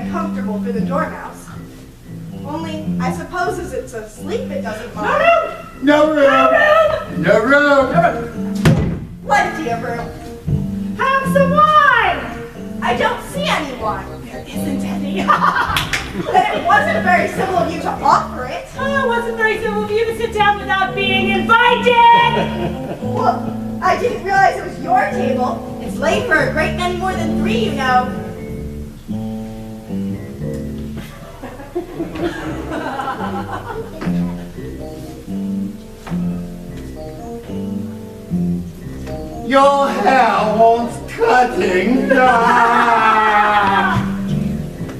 get comfortable for the dormouse. Only, I suppose as it's asleep, it doesn't mind. No room! No room! No room! No room! Plenty of room. Have some wine! I don't see anyone. There isn't any. Then it wasn't very civil of you to offer it. Oh, it wasn't very civil of you to sit down without being invited! Well, I didn't realize it was your table. It's laid for a great many more than 3, you know. Your hair wants cutting.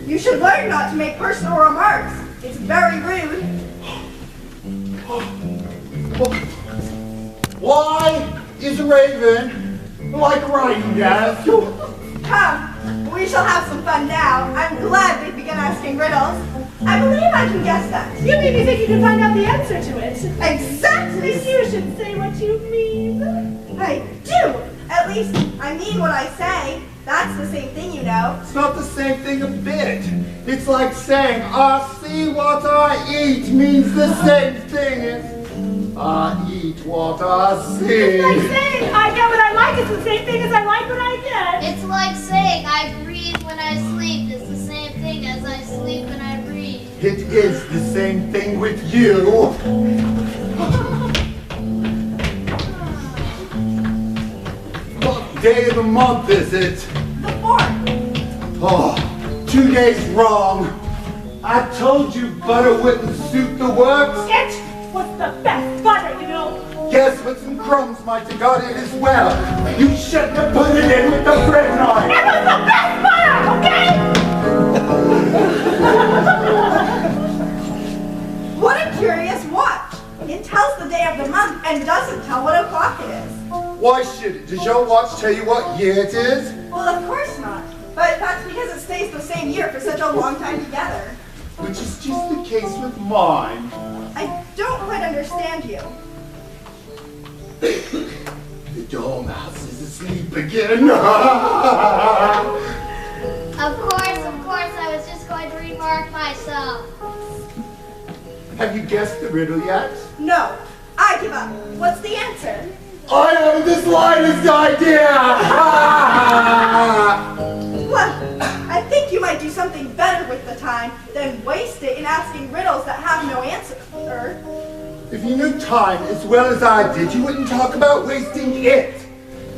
You should learn not to make personal remarks. It's very rude. Why is a raven like writing desk? Come, we shall have some fun now. I'm glad we've begun asking riddles. I believe I can guess that. You made me think you can find out the answer to it. Exactly. You should say what you mean. I do. At least, I mean what I say. That's the same thing, you know. It's not the same thing a bit. It's like saying, I see what I eat means the same thing as I eat what I see. It's like saying, I get what I like. It's the same thing as I like what I get. It's like saying, I breathe when I sleep. It's the same thing as I sleep when I breathe. It is the same thing with you. What day of the month is it? The 4th. Oh, 2 days wrong. I told you butter wouldn't suit the works. It was the best butter, you know. Yes, but some crumbs might have got in as well. You shouldn't have put it in with the bread knife. It was the best butter, okay? What a curious watch. It tells the day of the month and doesn't tell what o'clock it is. Why should it? Does your watch tell you what year it is? Well, of course not. But that's because it stays the same year for such a long time together. Which is just the case with mine. I don't quite understand you. The dormouse is asleep again. Of course, I was just going to remark myself. Have you guessed the riddle yet? No, I give up. What's the answer? I haven't the slightest idea! Well, I think you might do something better with the time than waste it in asking riddles that have no answer. If you knew time as well as I did, you wouldn't talk about wasting it.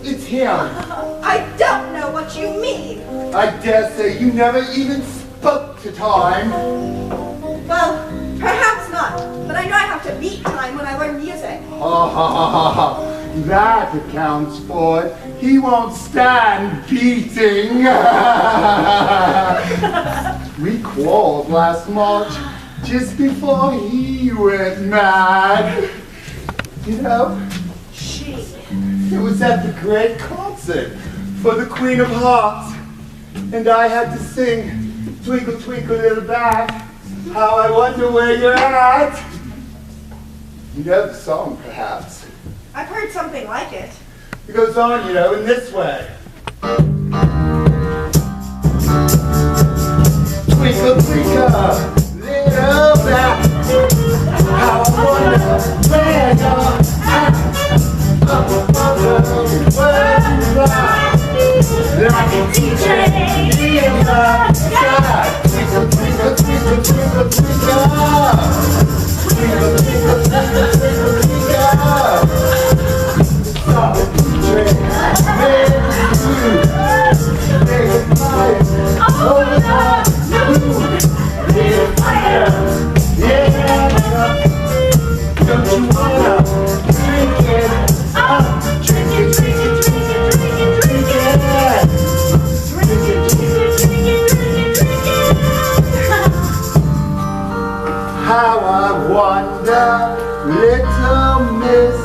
It's him. I don't know what you mean. I dare say you never even spoke to time. Well, perhaps not, but I know I have to beat time when I learn music. That accounts for it. He won't stand beating. We quarreled last March, just before he went mad. You know, it was at the great concert for the Queen of Hearts, and I had to sing Twinkle, Twinkle, Little Bat, How I Wonder Where You're At. You know the song, perhaps. I've heard something like it. It goes on, you know, in this way. Twinkle, twinkle, little bat, how I wonder where you're at. Up above the world you fly, like a DJ in the sky. Twinkle, twinkle, twinkle, twinkle, twinkle. Twinkle, twinkle, twinkle, twinkle, twinkle. Stop the DJ, make it through. Make it fire, over the moon. Little fire, yeah. Don't you wanna drink it up? Drink it, drink it, drink it, drink it, drink it. Drink it, drink it, drink it, drink it, drink it. How I wonder, little miss,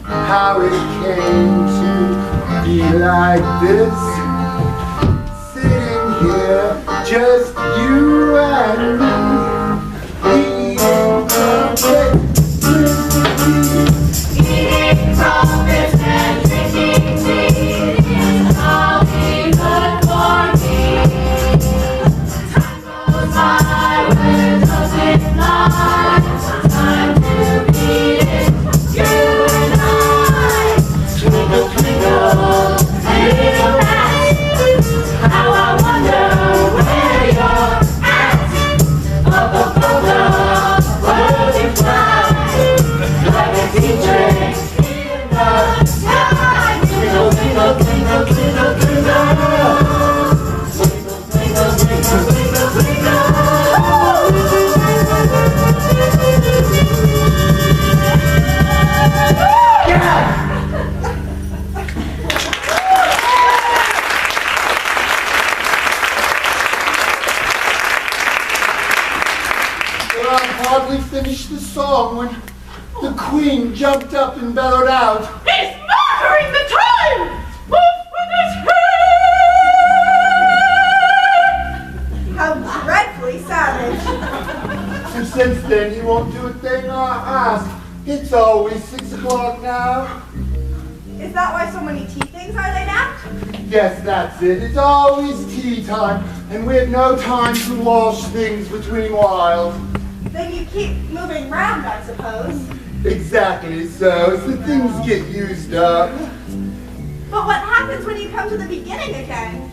how it came to be like this. Sitting here, just you and me, eating crumpet, drinking tea. Eating crumpets and drinking tea is all we could for me. hardly finished the song when the queen jumped up and bellowed out, He's murdering the time! Move with his head! How dreadfully savage. and since then he won't do a thing I ask. It's always 6 o'clock now. Is that why so many tea things are laid out? Yes, that's it. It's always tea time, and we have no time to wash things between whiles. Then you keep moving round, I suppose. Exactly so, as the things get used up. But what happens when you come to the beginning again?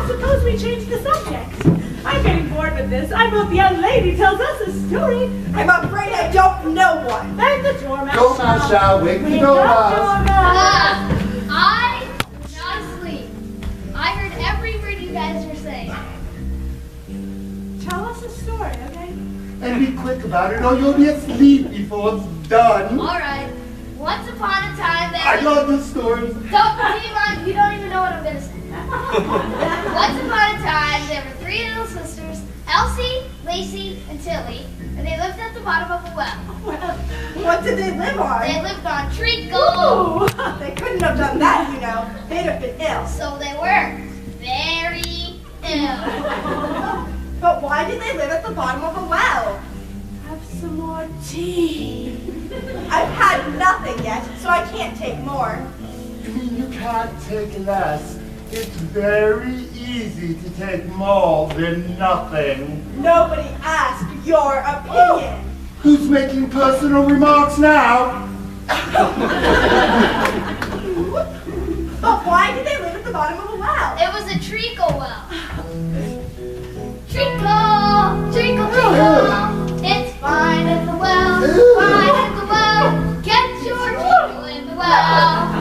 Suppose we change the subject. I'm getting bored with this. I vote the young lady tells us a story. I'm afraid I don't know one. And the dormouse Dormouse shall wake the wake up, dormouse. I was not asleep. I heard every word you guys were saying. Tell us a story, okay? And be quick about it, or you'll be asleep before it's done. All right. Once upon a time, there I love the stories. Don't, Devon, you don't even know what I'm going to say. Once upon a time, there were 3 little sisters, Elsie, Lacey, and Tilly, and they lived at the bottom of a well. What did they live on? They lived on treacle. They couldn't have done that, you know. They'd have been ill. So they were very ill. But why did they live at the bottom of a well? Have some more tea. I've had nothing yet, so I can't take more. You mean you can't take less? It's very easy to take more than nothing. Nobody asked your opinion. Who's making personal remarks now? But why did they live at the bottom of a well? It was a treacle well. Treacle, treacle, treacle. It's fine in the well, fine in the well. Get your treacle in the well.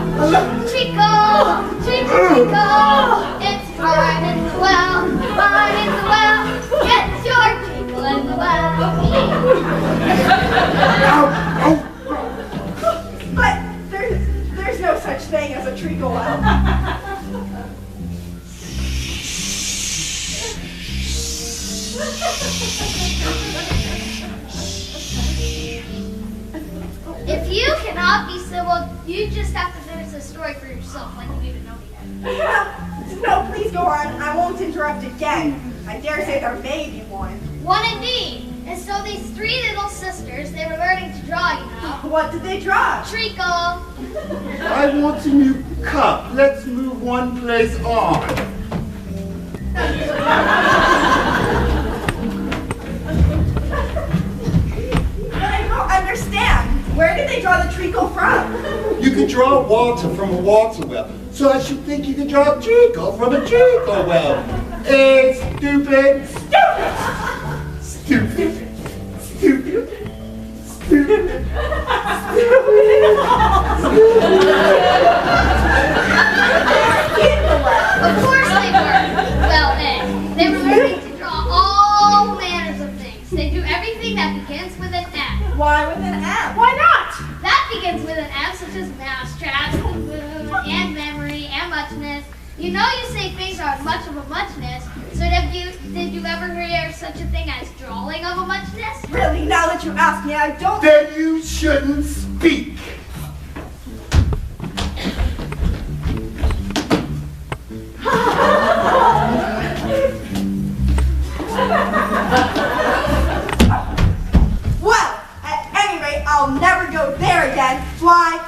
Treacle, treacle, treacle. It's fine in the well, fine in the well. Get your treacle in the well. But there's no such thing as a treacle well. If you cannot be civil, you just have to finish the story for yourself like you didn't know yet. No, please go on. I won't interrupt again. I dare say there may be one. One indeed. And so these 3 little sisters, they were learning to draw, you know. What did they draw? Treacle. I want a new cup. Let's move one place on. But I don't understand. Where did they draw the treacle from? You could draw water from a water well, so I should think you could draw a treacle from a treacle well. It's stupid. Stupid. Stupid. Stupid. Of course they were. Well, they were learning to draw all manners of things. They do everything that begins with an M. Why with an M? Why not? That begins with an M, such as mousetraps, food, and memory, and muchness. You know you say things are much of a muchness, so did you ever hear such a thing as drawing of a muchness? Really, now that you ask me, I don't... Then you shouldn't speak. Well, at any rate, I'll never go there again. Why,